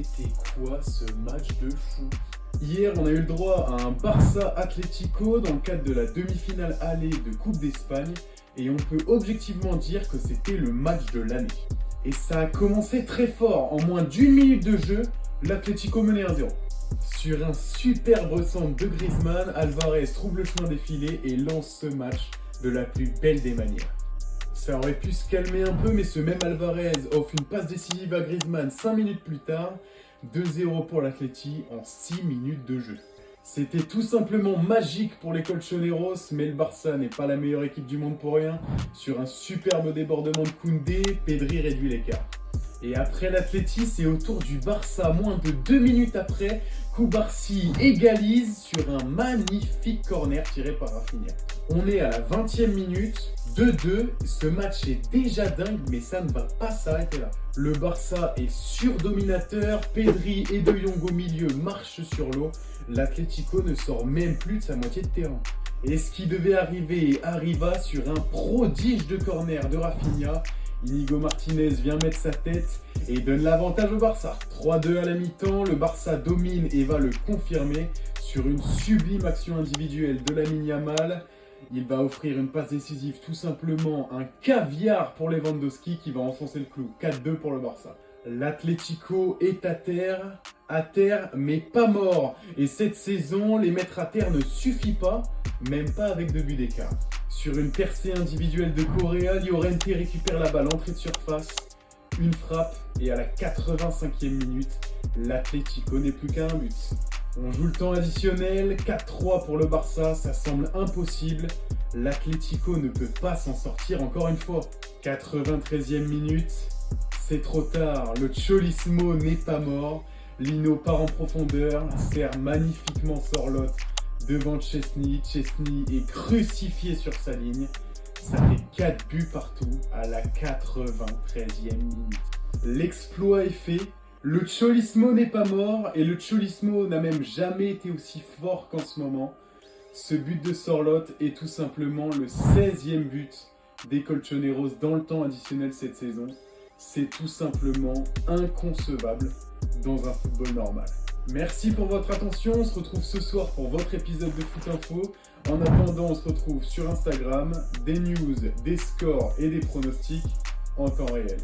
C'était quoi ce match de fou? Hier, on a eu le droit à un Barça Atlético dans le cadre de la demi-finale aller de Coupe d'Espagne et on peut objectivement dire que c'était le match de l'année. Et ça a commencé très fort, en moins d'une minute de jeu, l'Atlético menait 1-0. Sur un superbe centre de Griezmann, Alvarez trouve le chemin des filets et lance ce match de la plus belle des manières. Ça aurait pu se calmer un peu, mais ce même Alvarez offre une passe décisive à Griezmann 5 minutes plus tard, 2-0 pour l'Atleti en 6 minutes de jeu. C'était tout simplement magique pour les Colchoneros, mais le Barça n'est pas la meilleure équipe du monde pour rien. Sur un superbe débordement de Koundé, Pedri réduit l'écart. Et après l'Atleti, c'est au tour du Barça, moins de 2 minutes après, Koubarsi égalise sur un magnifique corner tiré par Rafinha. On est à la 20e minute, 2-2, ce match est déjà dingue, mais ça ne va pas s'arrêter là. Le Barça est surdominateur, Pedri et De Jong au milieu marchent sur l'eau, l'Atlético ne sort même plus de sa moitié de terrain. Et ce qui devait arriver arriva sur un prodige de corner de Rafinha. Inigo Martinez vient mettre sa tête et donne l'avantage au Barça. 3-2 à la mi-temps, le Barça domine et va le confirmer sur une sublime action individuelle de Lamine Yamal. Il va offrir une passe décisive, tout simplement un caviar pour Lewandowski qui va enfoncer le clou. 4-2 pour le Barça. L'Atlético est à terre mais pas mort. Et cette saison, les mettre à terre ne suffit pas, même pas avec 2 buts d'écart. Sur une percée individuelle de Correa, Llorente récupère la balle entrée de surface, une frappe et à la 85e minute, l'Atlético n'est plus qu'à un but. On joue le temps additionnel, 4-3 pour le Barça, ça semble impossible. L'Atlético ne peut pas s'en sortir encore une fois. 93e minute, c'est trop tard, le Cholismo n'est pas mort. Lino part en profondeur, sert magnifiquement Sorloth devant Chesney. Chesney est crucifié sur sa ligne. Ça fait 4 buts partout à la 93e minute. L'exploit est fait. Le Cholismo n'est pas mort et le Cholismo n'a même jamais été aussi fort qu'en ce moment. Ce but de Sorloth est tout simplement le 16e but des Colchoneros dans le temps additionnel cette saison. C'est tout simplement inconcevable dans un football normal. Merci pour votre attention, on se retrouve ce soir pour votre épisode de Foot Info. En attendant, on se retrouve sur Instagram, des news, des scores et des pronostics en temps réel.